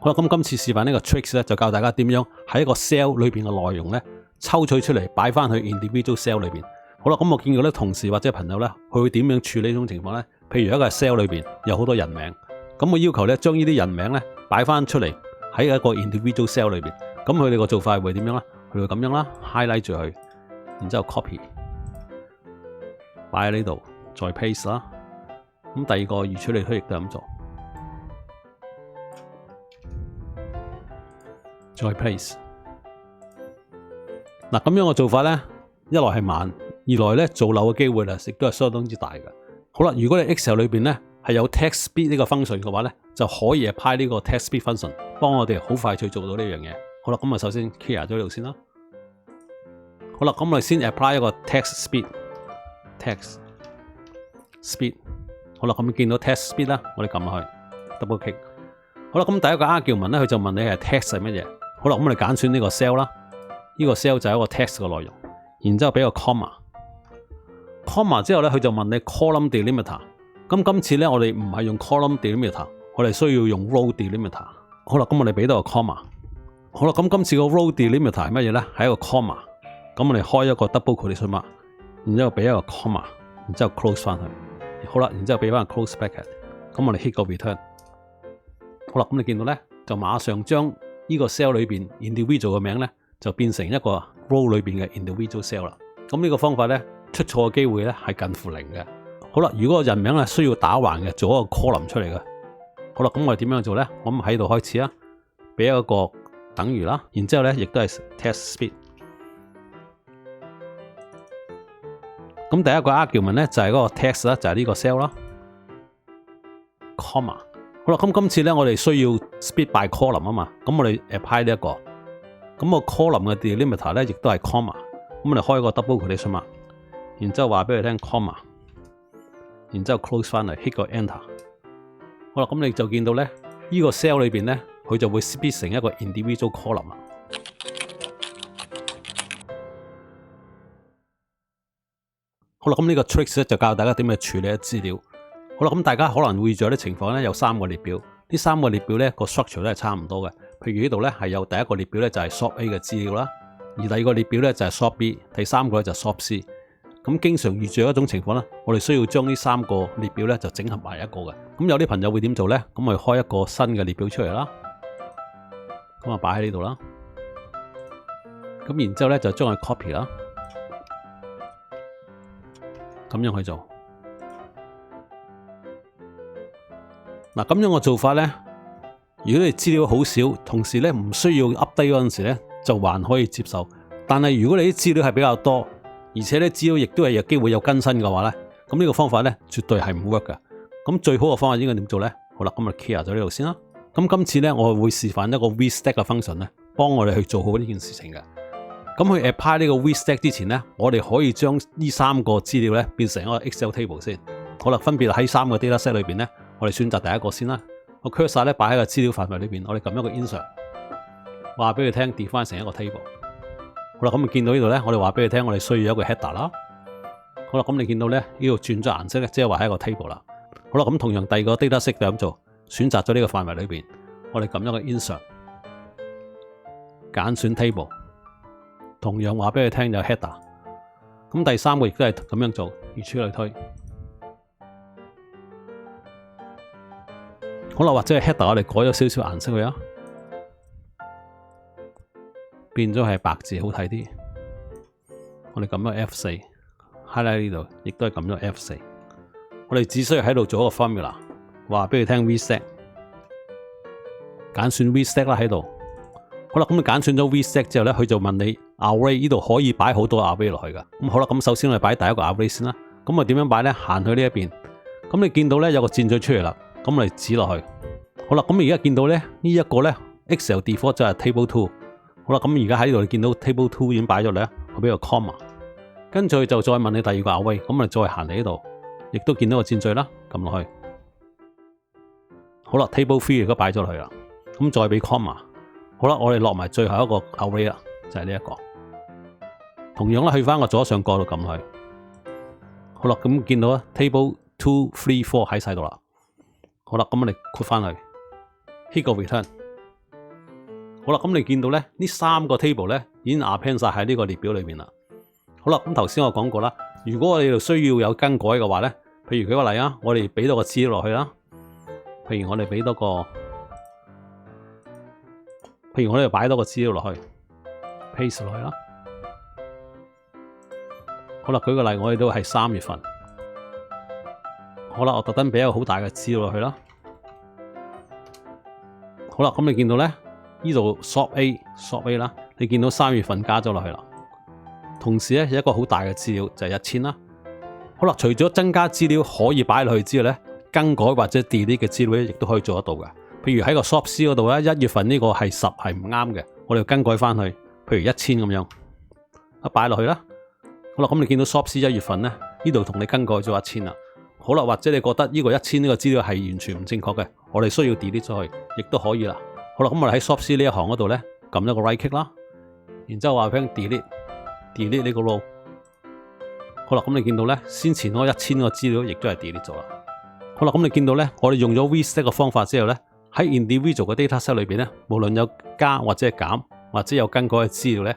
好啦，咁今次示範呢個 tricks 咧，就教大家點樣喺一個 cell 裏邊嘅內容咧抽取出嚟擺翻去 individual cell 裏邊。好啦，咁我見過咧同事或者朋友咧，佢會點樣處理呢種情況咧？譬如一個 cell 裏邊有好多人名，咁我要求咧將呢啲人名咧擺翻出嚟喺一個 individual cell 裏邊。咁佢哋個做法會點樣啦？佢會咁樣啦 ，highlight 住佢，然之後 copy 擺喺呢度，再 paste 啦。咁第二個預處理區亦都係咁做。再 paste 嗱，咁樣嘅做法咧，一來係慢，二來咧做漏嘅機會咧，亦都係相當之大嘅。好啦，如果你 Excel 裏邊咧係有 text speed 呢個 function 嘅話咧，就可以 apply 呢個 text speed function，幫我哋好快脆做到呢樣嘢。好啦，咁啊首先 clear 咗呢度先啦。好啦，咁我哋先 apply 一個 text speed。好啦，咁見到 text speed 啦，我哋撳落去 double click。好啦，咁第一個 argument 咧，佢就問你係 text 係乜嘢？好啦，咁我哋揀選呢個 cell 啦，呢個 cell 就係一個 text 嘅內容，然之後俾個 comma 之後咧，佢就問你 column delimiter。咁今次咧，我哋唔係用 column delimiter， 我哋需要用 row delimiter。好啦，咁我哋俾到個 comma。好啦，咁今次個 row delimiter 係乜嘢咧？係一個 comma。咁我哋開一個 double quotation mark， 然之後俾一個 comma， 然之後 close 翻去。好啦，然之後俾翻個 close bracket。咁我哋 hit 個 return。好啦，咁你見到咧，就馬上將呢個 cell 裏邊 individual 嘅名咧，就變成一個 row 裏邊嘅 individual cell 啦。咁呢個方法咧，出錯嘅機會咧係近乎零嘅。好啦，如果個人名咧需要打橫嘅，做一個 column 出嚟嘅。好啦，咁我哋點樣做咧？我咁喺度開始啊，俾一個等於啦，然之後咧亦都係 text speed。咁第一個 argument 咧就係嗰個 text 啦，就係呢個 cell 啦 ，comma。好啦，咁今次咧我哋需要 speed by column 啊嘛，咁我哋 apply 呢一個，咁個 column 嘅 delimiter 咧亦都係 comma，咁我哋開個 double quotation mark，然之後話俾佢聽 comma， 然之後 close 翻嚟 hit 個 enter。好啦，咁你就見到咧呢個 cell 裏邊咧，佢就會 split 成一個 individual column 啦。好啦，咁呢個 tricks 咧就教大家點去處理資料。好啦，咁大家可能會遇咗啲情況咧，有3個列表，呢3個列表咧個 structure 都係差唔多嘅。譬如呢度咧係有第一個列表咧就係 sort A 嘅資料啦，而第二個列表咧就係 sort B， 第三個咧就係 sort C。咁經常遇住一種情況咧，我哋需要將呢3個列表咧就整合埋一個嘅。咁有啲朋友會點做咧？咁我哋開一個新嘅列表出嚟啦，咁啊擺喺呢度啦。咁然之後咧就將佢 copy 啦，咁樣去做。嗱，咁樣嘅做法咧，如果你資料好少，同時咧唔需要 update 嗰陣時咧，就還可以接受。但係如果你啲資料係比較多，而且咧資料亦都係有機會有更新嘅話咧，咁呢個方法咧絕對係唔 work 嘅。咁最好嘅方法應該點做咧？好啦，咁我 clear 咗呢度先啦。咁今次咧我會示範一個 VStack 嘅 function 咧，幫我哋去做好呢件事情嘅。咁去 apply 呢個 VStack 之前咧，我哋可以將呢3個資料咧變成一個 Excel table 先。好啦，分別喺3個 dataset 裏邊咧。我哋選擇第一個先啦，個 cursor 咧擺喺個資料範圍裏邊，我哋撳一個 insert， 話俾佢聽 define 成一個 table。好啦，咁你見到呢度咧，我哋話俾佢聽，我哋需要一個 header 啦。好啦，咁你見到咧呢度轉咗顏色咧，即係話係一個 table 啦。好啦，咁同樣第二個 dataset 就咁做，選擇咗呢個範圍裏邊，我哋撳一個 insert， 揀選 table， 同樣話俾佢聽有 header。咁第三個亦都係咁樣做，如此類推。好啦，或者係 header 我哋改咗少少顏色佢啊，變咗係白字好睇啲。我哋撳咗 F4， highlight 呢度，亦都係撳咗 F4。我哋只需要喺度做一個 formula， 話俾佢聽 VStack， 揀選 VStack 啦喺度。好啦，咁你揀選咗 VStack 之後咧，佢就問你 array 呢度可以擺好多 array 落去噶。咁好啦，咁首先我哋擺第一個 array 先啦。咁我點樣擺咧？行去呢一邊，咁你見到咧有個箭嘴出嚟啦。咁我哋指落去，好啦，咁而家見到咧呢一個咧 Excel default 就係 table 2， 好啦，咁而家喺呢度你見到 table 2已經擺咗嚟，我俾個 comma， 跟住就再問你第二個 array， 咁我哋再行嚟呢度，亦都見到個箭嘴啦，撳落去，好啦 table 3亦都擺咗落去啦，咁再俾 comma， 好啦，我哋落埋最後一個 array 啦，就係呢一個，同樣啦去翻個左上角度撳落去，好啦，咁見到啊 table 2、3、4喺晒度啦。好啦，咁我哋括翻去 hit 個 return，好啦，咁你見到咧呢3個 table 咧已經 append 晒喺呢個列表裏面啦。好啦，咁頭先我講過啦，如果我哋需要有更改嘅話咧，譬如舉個例啊，我哋俾多個資料落去啦。譬如我哋俾多個，譬如我哋擺多個資料落去 ，paste 落去啦。好啦，舉個例，我哋都係3月份。好啦，我特登俾一個好大嘅資料落去啦。好啦，咁你見到咧，呢度 sort A 啦，你見到3月份加咗落去啦。同時咧有一個好大嘅資料就係1000啦。好啦，除咗增加資料可以擺落去之外咧，更改或者 delete 嘅資料咧亦都可以做得到嘅。譬如喺個 shop C 嗰度咧，1月份呢個係10係唔啱嘅，我哋要更改翻去，譬如1000咁樣，一擺落去啦。好啦，咁你見到 shop C 1月份咧，呢度同你更改咗1000啦。好啦，或者你覺得呢個1000呢個資料係完全唔正確嘅，我哋需要 delete 咗佢，亦都可以啦。好啦，咁我哋喺 shop C 呢一行嗰度咧，撳一個 right click 啦，然之後話俾佢 delete 呢個 row。好啦，咁你見到咧，先前嗰1000個資料亦都係 delete 咗啦。好啦，咁你見到咧，我哋用咗 reset 嘅方法之後咧，喺 individual 嘅 dataset 裏邊咧，無論有加或者係減或者有更改嘅資料咧，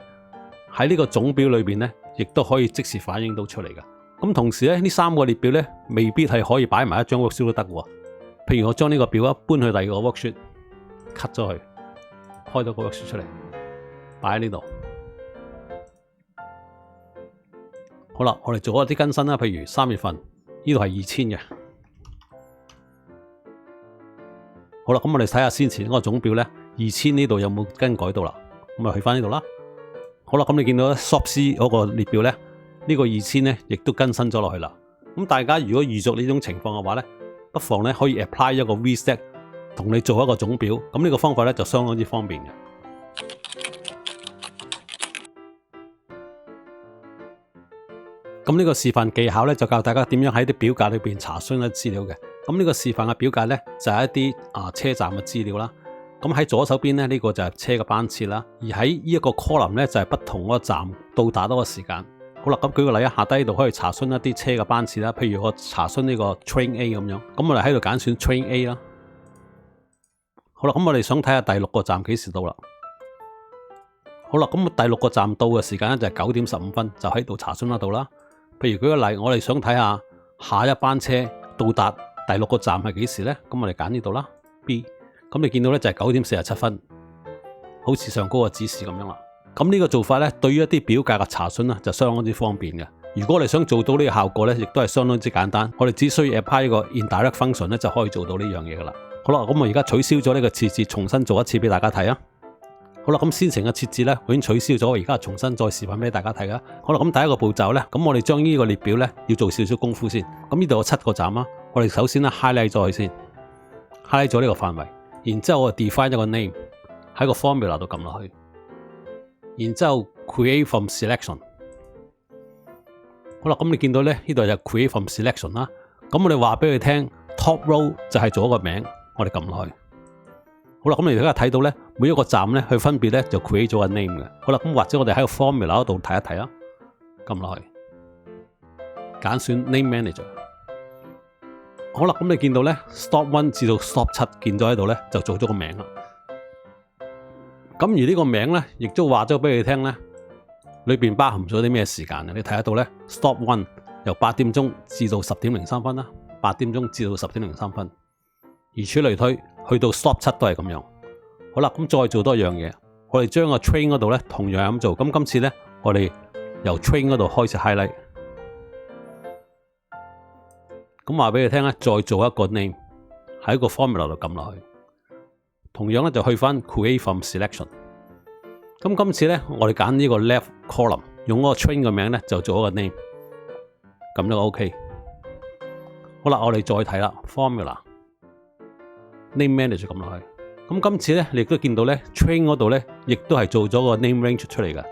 喺呢個總表裏邊咧，亦都可以即時反映到出嚟嘅。咁同時咧，呢3個列表咧，未必係可以擺埋一張 worksheet 都得嘅。譬如我將呢個表搬去第二個 worksheet，cut 咗佢，開咗個 worksheet 出嚟，擺喺呢度。好啦，我哋做一啲更新啦。譬如3月份呢度係2000嘅。好啦，咁我哋睇下先前嗰個總表咧，2000呢度有冇更改到啦？咁啊去翻呢度啦。好啦，咁你見到 shop C 嗰個列表咧，呢個2000咧，亦都更新咗落去啦。咁大家如果遇着呢種情況嘅話咧，不妨咧可以 apply 一個 reset， 同你做一個總表。咁呢個方法咧就相當之方便嘅。咁呢個示範技巧咧就教大家點樣喺啲表格裏邊查詢一啲資料嘅。咁呢個示範嘅表格咧就係一啲車站嘅資料啦。咁喺左手邊咧呢個就係車嘅班次啦，而喺呢一個 column 咧就係不同嗰個站到達嗰個時間。好啦，咁舉個例啊，下低呢度可以查詢一啲車嘅班次啦。譬如我查詢呢個 train A 咁樣，咁我哋喺度揀選 train A 啦。好啦，咁我哋想睇下第6個站幾時到啦。好啦，咁第6個站到嘅時間咧就係9點15分，就喺度查詢得到啦。譬如舉個例，我哋想睇下下一班車到達第6個站係幾時咧？咁我哋揀呢度啦 ，B。咁你見到咧就係9點47分，好似上高嘅指示咁樣啦。咁呢個做法咧，對於一啲表格嘅查詢咧就相當之方便嘅。如果我哋想做到呢個效果咧，亦都係相當之簡單。我哋只需要 apply 一個 indirect function 咧就可以做到呢樣嘢噶啦。好啦，咁我而家取消咗呢個設置，重新做一次俾大家睇啊。好啦，咁先前嘅設置咧我已經取消咗，我而家重新再示範俾大家睇噶。好啦，咁第一個步驟咧，咁我哋將呢個列表咧要做少少功夫先。咁呢度有7個站啊，我哋首先咧 highlight 咗佢先 ，highlight 咗呢個範圍，然之後我 define 一個 name 喺個 formula 度撳落去，然之後 create from selection。好啦，咁你見到咧呢度就 create from selection 啦。咁我哋話俾佢聽 top row 就係做一個名，我哋撳落去。好啦，咁你而家睇到咧，每一個站咧，佢分別咧就 create 咗個 name 嘅。好啦，咁或者我哋喺個 formula 嗰度睇一睇啦，撳落去，揀選 name manager。好啦，咁你見到咧 stop 1至到 stop 7見咗喺度咧，就做咗個名啦。咁而呢個名咧，亦都話咗俾你聽咧，裏邊包含咗啲咩時間啊？你睇得到咧 stop 1由8點鐘至到10點03分啦，8點鐘至到10點03分，如此類推。去到 stop 7都係咁樣。好啦，咁再做多一樣嘢，我哋將個 train 嗰度咧同樣咁做。咁今次咧，我哋由 train 嗰度開始 highlight。咁話俾你聽咧，再做一個 name 喺個 formula 度撳落去，同樣咧就去翻 create from selection。咁今次咧，我哋揀呢個 left column， 用嗰個 train 嘅名咧就做一個 name， 咁就 OK。好啦，我哋再睇啦 formula。Name Manager 撳落去，咁今次咧，你亦都見到咧 train 嗰度咧，亦都係做咗個 name range 出嚟嘅。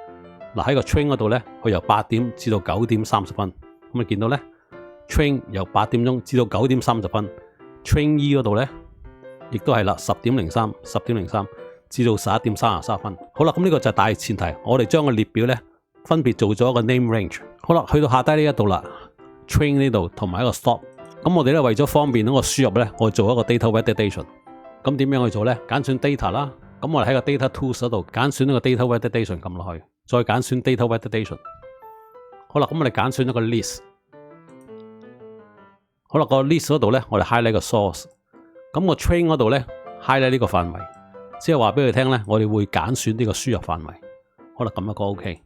嗱喺個 train 嗰度咧，佢由8點至到9點30分，咁你見到咧 train 由8點鐘至到9點30分 ，train E 嗰度咧，亦都係啦，10點03至到11點33分。好啦，咁呢個就係大前提，我哋將個列表咧分別做咗一個 name range。好啦，去到下低呢一度啦 ，train 呢度同埋一個 stop。咁我哋咧為咗方便嗰個輸入咧，我做一個 data validation。咁點樣去做咧？揀選 data 啦，咁我哋喺個 Data Tools 嗰度揀選呢個 Data Validation 撳落去，再揀選 Data Validation。好啦，咁我哋揀選咗個 List。好啦，個 List 嗰度咧，我哋 highlight 個 Source。咁個 Train 嗰度咧 highlight 呢個範圍，即係話俾佢聽咧，我哋會揀選呢個輸入範圍。好啦，撳一個 OK。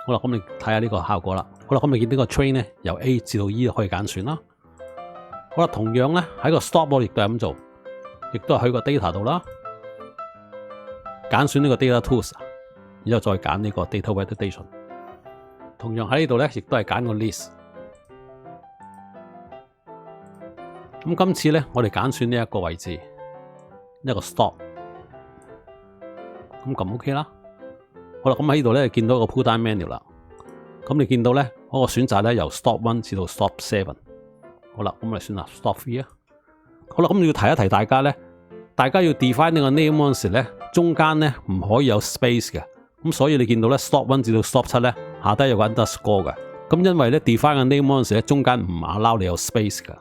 好啦，咁你睇下呢個效果啦。好啦，咁你見呢個 Train 咧由 A 至到 E 可以揀選啦。好啦，同樣咧喺個 Stop 我亦都係咁做，亦都係去個 Data 度啦，揀選呢個 Data Tools，然之後再揀呢個 Data Validation。同樣喺呢度咧，亦都係揀個 List。咁今次咧，我哋揀選呢一個位置，一個 Stop， 咁撳 OK 啦。好啦，咁喺呢度咧見到個 Pull Down Menu 啦。咁你見到咧嗰個選擇咧由 Stop 1至到 Stop 7。好啦，咁我哋選擇 Stop 3啊。好啦，咁你要提一提大家咧，大家要 define 呢個 name 嗰陣時咧，中間咧唔可以有 space 嘅。咁所以你見到咧 Stop 1至到 Stop 7咧，下低有個 underscore 嘅。咁因為咧 define 個 name 嗰陣時咧，中間唔 allow 你有 space 嘅。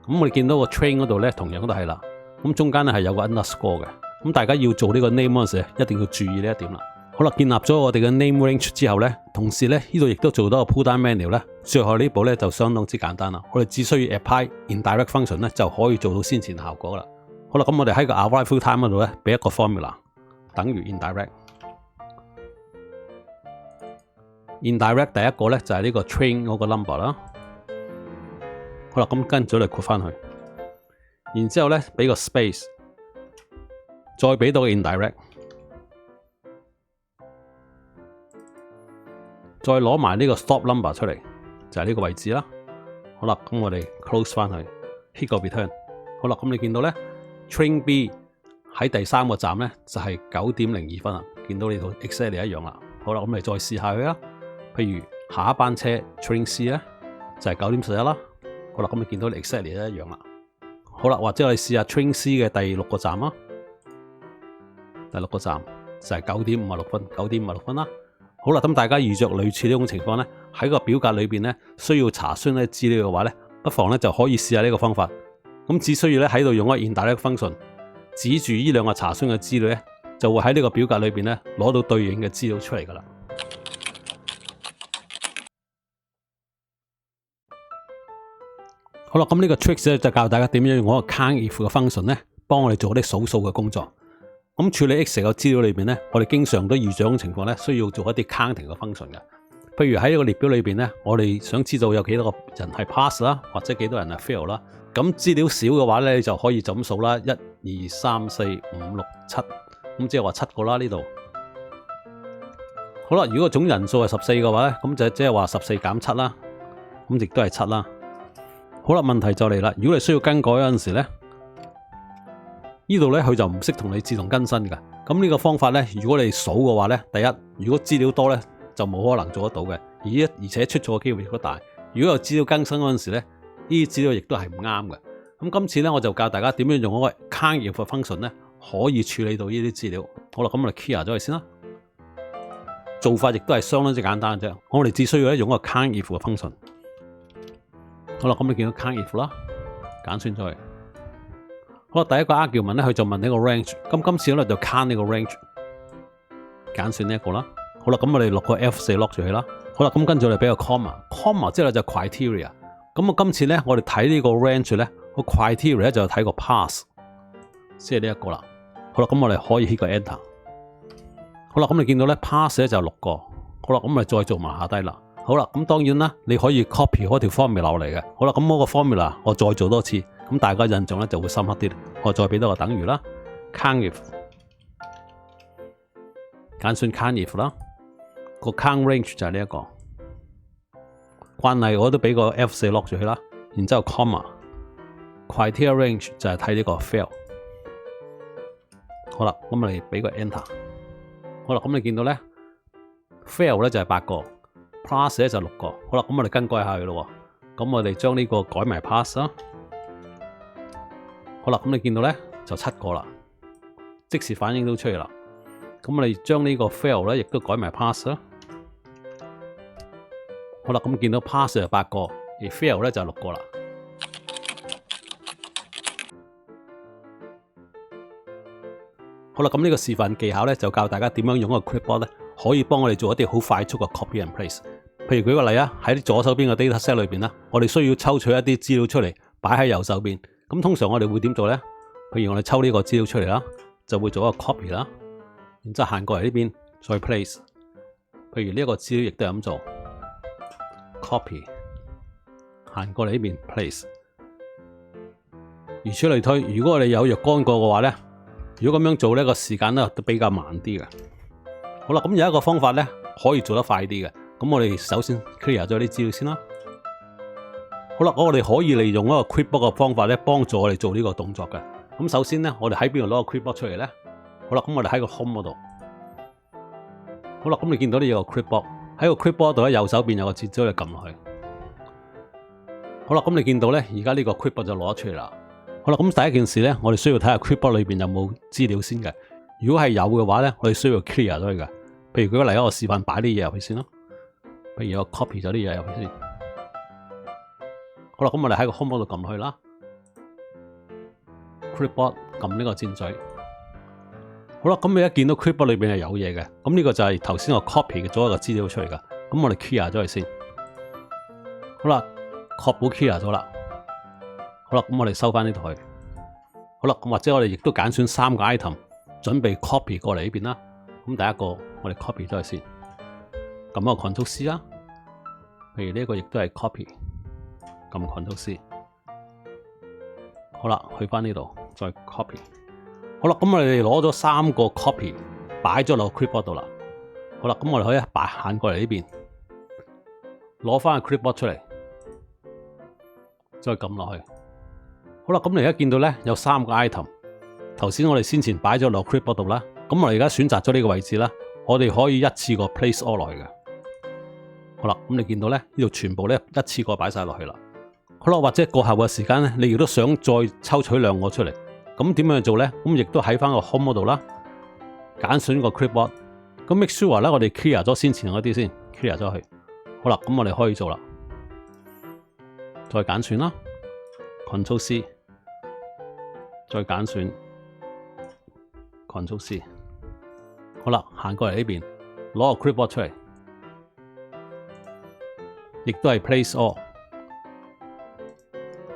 咁我哋見到個 Train 嗰度咧，同樣都係啦。咁中間咧係有個 underscore 嘅。咁大家要做呢個 name 嗰陣時咧，一定要注意呢一點啦。好啦，建立咗我哋嘅 name range 之後咧，同時咧呢度亦都做到個 pull down menu 咧。最後呢步咧就相當之簡單啦。我哋只需要 apply indirect function 咧就可以做到先前效果啦。好啦，咁我哋喺個 arrival time 嗰度咧俾一個 formula 等於 indirect。indirect 第一個咧就係呢個 train 嗰個 number 啦。好啦，咁跟住嚟括翻去，然之後咧俾個 space， 再俾到個 indirect。再攞埋呢個 stop number 出嚟，就係呢個位置啦。好啦，咁我哋 close 翻去 hit 個 return。好啦，咁你見到咧 train B 喺第3個站咧就係9:02分啦，見到呢度 exactly 一樣啦。好啦，咁你再試下佢啦。譬如下一班車 train C 咧就係9:11啦。好啦，咁你見到 exactly 一樣啦。好啦，或者我哋試下 train C 嘅第6個站啦。第6個站就係9:56分，9:56分啦。好啦，咁大家遇着類似呢種情況咧，喺個表格裏邊咧需要查詢呢啲資料嘅話咧，不妨咧就可以試下呢個方法。咁只需要咧喺度用一個 indirect function 指住呢兩個查詢嘅資料咧，就會喺呢個表格裏邊咧攞到對應嘅資料出嚟噶啦。好啦，咁呢個 tricks 咧就教大家點樣用嗰個 count if 嘅 function 咧，幫我哋做啲數數嘅工作。咁處理 Excel 嘅資料裏邊咧，我哋經常都遇上情況咧，需要做一啲 counting 嘅 function 嘅。譬如喺呢個列表裏邊咧，我哋想知道有幾多個人係 pass 啦，或者幾多人係 fail 啦。咁資料少嘅話咧，你就可以就咁數啦，1、2、3、4、5、6、7，咁即係話7個啦呢度。好啦，如果總人數係14嘅話咧，咁就即係話14減7啦，咁亦都係7啦。好啦，問題就嚟啦，如果你需要更改嗰陣時咧，呢度咧佢就唔識同你自動更新嘅。咁呢個方法咧，如果你數嘅話咧，第一，如果資料多咧，就冇可能做得到嘅。而且出錯嘅機會亦都大。如果有資料更新嗰陣時咧，呢啲資料亦都係唔啱嘅。咁今次咧，我就教大家點樣用嗰個 count if function 咧，可以處理到呢啲資料。好啦，咁我哋 clear 咗佢先啦。做法亦都係相當之簡單啫。我哋只需要咧用一個 count if 嘅 function。好啦，咁你見到 count if 啦，揀選咗佢。好啦，第一個 argument 咧，佢就問呢個 range。咁今次咧就 count 呢個 range， 揀選呢一個啦。好啦，咁我哋落個 F4 lock 住佢啦。好啦，咁跟住我哋俾個 comma 之後咧就 criteria。咁我今次咧，我哋睇呢個 range 咧，個 criteria 咧就睇個 pass， 即係呢一個啦。好啦，咁我哋可以 hit 個 enter。好啦，咁你見到咧 pass 咧就6個。好啦，咁咪再做埋下低啦。好啦，咁當然啦，你可以 copy 嗰條 formula 落嚟嘅。好啦，咁嗰個 formula 我再做多次。咁大家印象咧就會深刻啲。我再俾多個等於啦 ，count if， 揀選 count if 啦，個 count range 就係呢一個。慣例我都俾個 F4 lock 住佢啦，然之後 comma criteria range 就係睇呢個 fail。好啦，咁我哋俾個 enter。好啦，咁你見到咧 fail 咧就係8個 ，pass 咧就6個。好啦，咁我哋更改下佢咯。咁我哋將呢個改埋 pass 啦。好啦，咁你見到咧就7個啦，即時反應都出嚟啦。咁我哋將呢個 fail 咧亦都改埋 pass 啦。好啦，咁見到 pass 就8個，而 fail 咧就6個啦。好好啦，咁呢個示範技巧咧就教大家點樣用一個 clipboard咧，可以幫我哋做一啲好快速嘅 copy and paste。譬如舉個例啊，喺左手邊嘅 dataset 裏邊啦，我哋需要抽取一啲資料出嚟擺喺右手邊。咁通常我哋會點做咧？譬如我哋抽呢個資料出嚟啦，就會做一個 copy 啦，然之後行過嚟呢邊再 place。譬如呢一個資料亦都係咁做 ，copy 行過嚟呢邊 place。如此類推，如果我哋有若干個嘅話咧，如果咁樣做呢個時間咧都比較慢啲嘅。好啦，咁有一個方法咧可以做得快啲嘅。咁我哋首先 clear 咗啲資料先啦。好啦，我哋可以利用一個 clipboard 嘅方法咧，幫助我哋做呢個動作嘅。咁首先咧，我哋喺邊度攞個 clipboard 出嚟咧？好啦，咁我哋喺個 home 嗰度。好啦，咁你見到呢有個 clipboard，喺個 clipboard 度咧，右手邊有個節奏，你撳落去。好啦，咁你見到咧，而家呢個 clipboard 就攞咗出嚟啦。好啦，咁第一件事咧，我哋需要睇下 clipboard 裏邊有冇資料先嘅。如果係有嘅話咧，我哋需要 clear 咗佢嘅。譬如舉個例，我示範擺啲嘢入去先咯。譬如我 copy 咗啲嘢入去先。好啦，咁我哋喺個 home 度撳落去啦。clipboard 撳呢個箭嘴。好啦，咁你一見到 clipboard 裏邊係有嘢嘅，咁呢個就係頭先我 copy 咗一個資料出嚟噶。咁我哋 clear 咗佢先。好啦，確保 clear 咗啦。好啦，咁我哋收翻呢度去。好啦，咁或者我哋亦都揀選3個 item， 準備 copy 過嚟呢邊啦。咁第一個我哋 copy 咗佢先，撳個 Ctrl C 啦。譬如呢一個亦都係 copy， 撳 Ctrl C。好啦，去翻呢度再 copy。好啦，咁我哋攞咗3個 copy 擺咗落 clipboard 度啦。好啦，咁我哋可以行過嚟呢邊，攞翻個 clipboard 出嚟，再撳落去。好啦，咁你而家見到咧有3個 item， 頭先我哋先前擺咗落 clipboard 度啦。咁我哋而家選擇咗呢個位置啦，我哋可以一次過 place all 落去嘅。好啦，咁你見到咧呢度全部咧一次過擺晒落去啦。好啦，或者過後嘅時間咧，你亦都想再抽取2個出嚟，咁點樣做咧？咁亦都喺翻個 home 嗰度啦，揀選個 clipboard。咁 make sure 咧，我哋 clear 咗先前嗰啲先 ，clear 咗佢。好啦，咁我哋可以做啦，再揀選啦 ，Ctrl C。再揀選 Ctrl C， 好啦，行過嚟呢邊，攞個 clipboard 出嚟，亦都係 place all。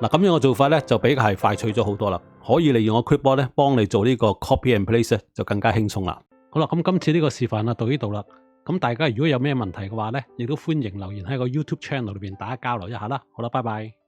嗱，咁樣嘅做法咧，就比較係快脆咗好多啦。可以利用個 clipboard 咧，幫你做呢個 copy and paste 咧，就更加輕鬆啦。好啦，咁今次呢個示範啊到呢度啦。咁大家如果有咩問題嘅話咧，亦都歡迎留言喺個 YouTube channel 裏邊大家交流一下啦。好啦，拜拜。